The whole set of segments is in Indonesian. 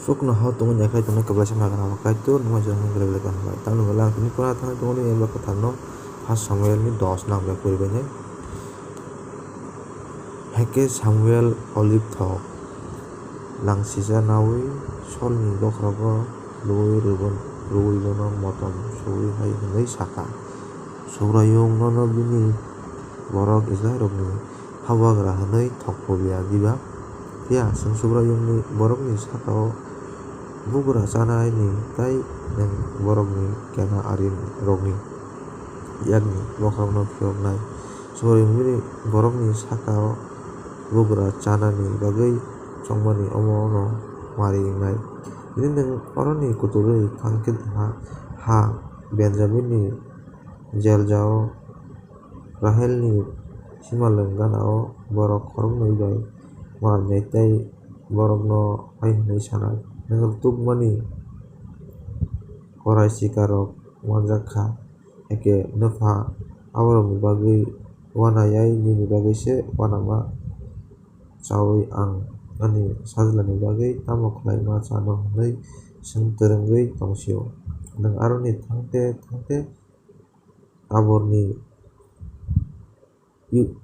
Sukno hau tungo nyakai tungo keblasa makan amakai tu nunggu jangan gelap-gelap hambai. Tak nunggu lang ini kuna tangan tungo ni yang bakal tanno pas Samuel ni 10 nang bek puribanya. Heke Samuel olive thok lang sisa nawi sol ni dokrago lui bono motom sui hai ngai saka. Surayung nono bini borok izlai rokni hawagra hanai thokpo biya diba. Ya sung surayung ni borok ni saka bugra sana ini tai neng borok ni kena arin rokni yakni bokrok no pyok nai surayung bini borok ni saka bugra chana ni bagai chongmani omo no mari ngai ini neng oro ni kuturi tangkit ha Benjamin ni jel jao Rahel ni simaleng ganao borok korong noi bai mar nei tai borok no ai nei sanai neng tuk mani korai sikarok wanjakha eke nupha aborok ni bagui wanayai nini bagui se wanama chawi ang ani sajlani bagui tamo khlai ma chano hinui sung törengui tongsio neng aroni thangte aborni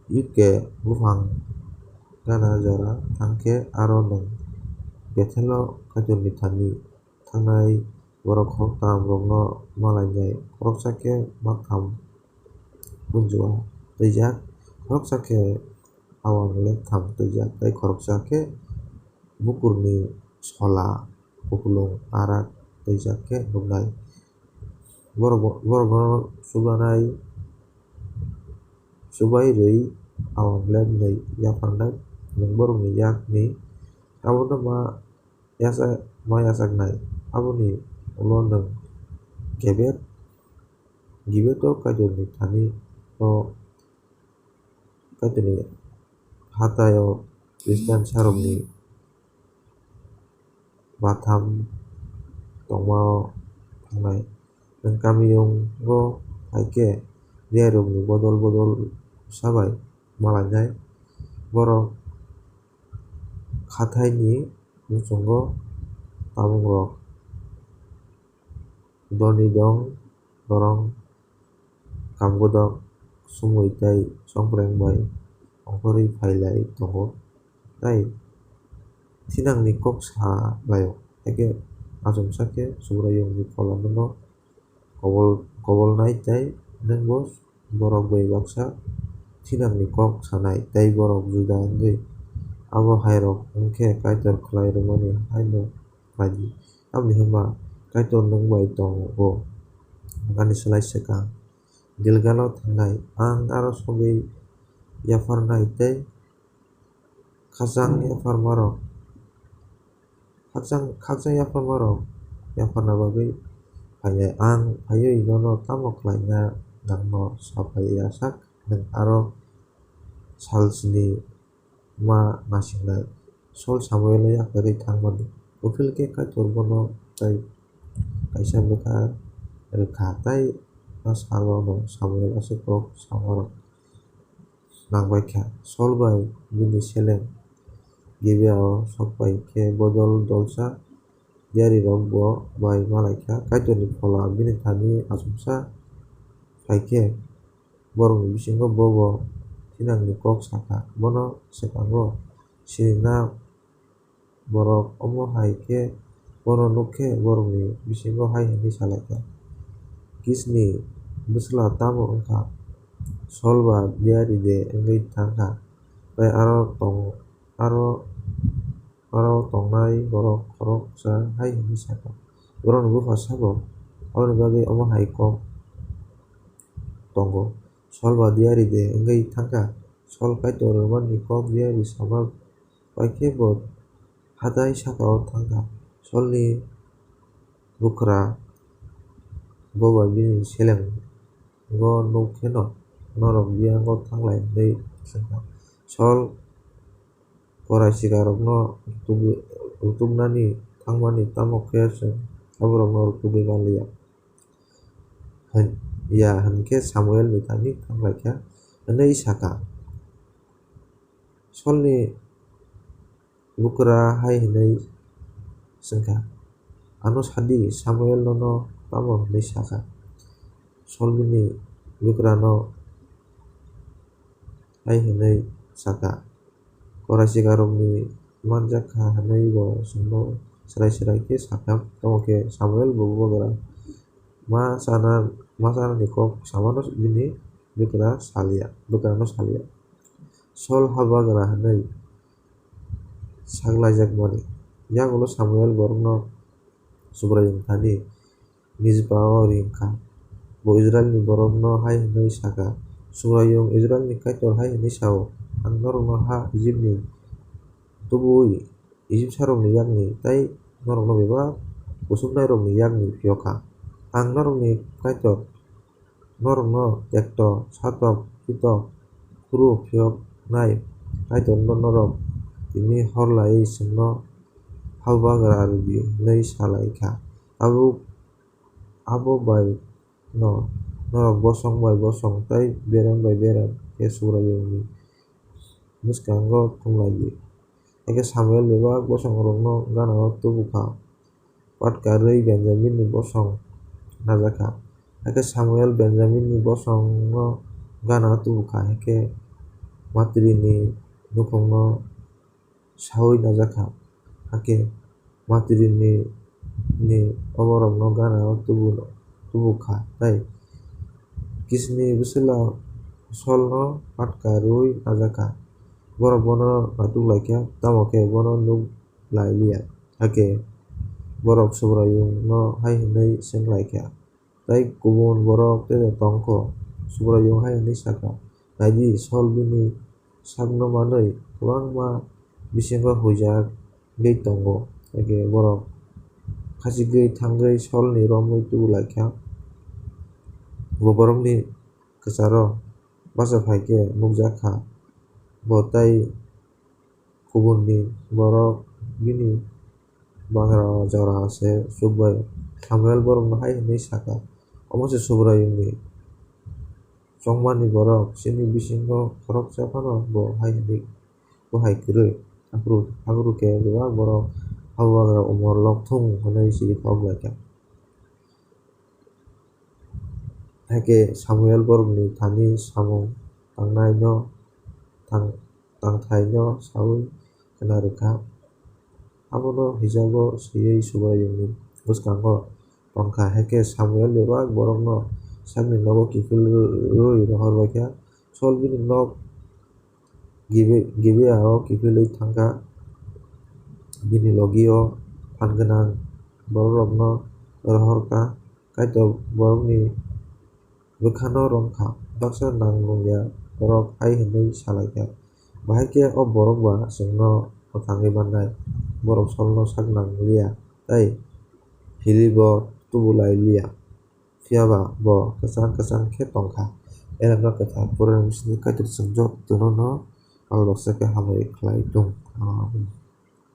yuke bufang gana jora thangke aro neng bethelo kaitorni thani thangnai borok khoktam rokno malainai khoroksa khe makham punjua twijak khoroksa khe awang lektham twijak tei khoroksa khe bukurni sola kupulung arak twijak khe nuknai borok no subai rui awang lep nei yafarnai neng borok ni yak ni abono ma yasaknai aboni ulo neng gibet o kaitorni thani o kaitorni hatai o Christian sarokni batham tongmao thangnai neng kamiyung o haikhe riyarokni bodol sabai malainai borok khathai ni muchungo tabuk rok doni dong dorong kamgodok sumui tei songkreng bai ongkhorui phailai tongo tei thinangni kok salaio eke achomsa khe surayung ni polamo no kobolnai tei neng bo borok bai baksa thinangni kok sanai tei borok juda wngui abo hairok wngkhe kaitor khlai rwmani haino khlai di amoni hwnba kaitor nwng bai tongo ani slai swkang Gilgal o thangnai ang aro sogui yafarnai tei khakchang yafarma rok yafarna bagui phainai ang phaiwi nono tamo khlaina nangno sapaiyasak neng aro salsini ma nasingnai Sol Samuel o yakarui thangmani kuphil khe kaitor bono tei kaisa bwkha rwkha tei o salo no Samuel aswkok samarok nangbaikha Sol bai bini seleng Gibea o sokpai khe bodol dolsa diyari rok bo bai malaikha kaitorni phola bini thani achomsa phaikhe borokni bisingo bobo thinangni kok saka bono swkango sinina borok omo hai khe bono nukhe borokni bisingo hai hinui salaikha Kish ni bwswla tamo wngkha Sol ba diyari de wngui thangkha tei aro tongnai borok khoroksa hai hinui saka borokni buphang sabo aboni bagui omo hai kok tongo Sol ba diyari de wngui thangkha Sol kaitor rwmani kok diyari sama paikhe bo hatai sakao thangkha Sol ni bwkhra bobai bini selengo nukheno norog biyango thanglai hinui swngkha Sol korai sikarokno rwtubnani thangmani tamo khe chwng aborokno ruktubui manliya hinkhe Samuel ni thani thanglaikhai hinui saka Sol ni bwkhra hai hinui sengkha ano sadi Samuel no tamo hinui saka sol bini bukrano hai hinui saka korasi karomni manjaka hinui bo sungno serai ke sakam tamo ke Samuel bobo gara ma sana ni kok samano bini bukrano salia sol haba gara hinui saglajak mani yang ulo Samuel borno subrayung thani Mizpa o ringka bo Israel ni borok no hai hinui saka subrayung Israel ni kaitor hai hinui sao ang norok no ha Egypt ni tubui Egypt sarok ni yakni tai norok no beba usumnai rok ni yakni pioka ang norok ni kaitor norok no tekto satok hitok kuru piok nai kaitor no norok tini horlai sungno haba gara arugi hinui salaika abo bai no norok bosong bai bosong tai berem bai berem ke subrayung ni bwskango thunglai eke Samuel bebak bosong rok no gana o tubuka patkarui Benjamin ni bosong najaka eke Samuel Benjamin ni bosong no gana o tubuka eke matri ni nukong no saui najaka ake matri ni oborok no gana o tubuka tai kisni bwswla sol no patkarui najaka borok bono naituklaikha tamo ke bono nuklailia ake borok subrayung no hai hinui senglaikha tai kubun borok tejo tongkha subrayung hai hinui saka naidi sol bini sakno manui kwbangma bisingo huijagui tongo eke borok khachigui thangui sol ni romui tubulaikha bo borok ni kwcharo bachafaike nukjakha bo tai kubun ni borok bini bangra o jora se chukbai Samuel borok no hai hinui saka omo se subrayung ni chongmani borok chini bisingo khoroksa phano bo hai hinui bo hai kwrui hapru ke bebak borok abo umor lokthung hinui chiri koglaikhai eke Samuel borok ni thani samung tangthai no saui khwnarwkha abono hijago swiwi subrayung ni bwskango tongkha heke Samuel bebak borok no sakni nogo kifilrui rohorbaikha sol bini nog Gibea o kifilui thangkha bini logi o phan borok rok no rohorkha kaitor borok ni bwkha no romkha baksa nangrungya borok hai hinui salaikha bahai khe o borok ba chwngno mwthangui mannai borok sol no saknanglia tai hili bo tubulailia phiaba bo kwchang khe tongkha erangno kwthar Purana bisingni kaitor chwng jotono no kal baksa khe hamrui khlai tung.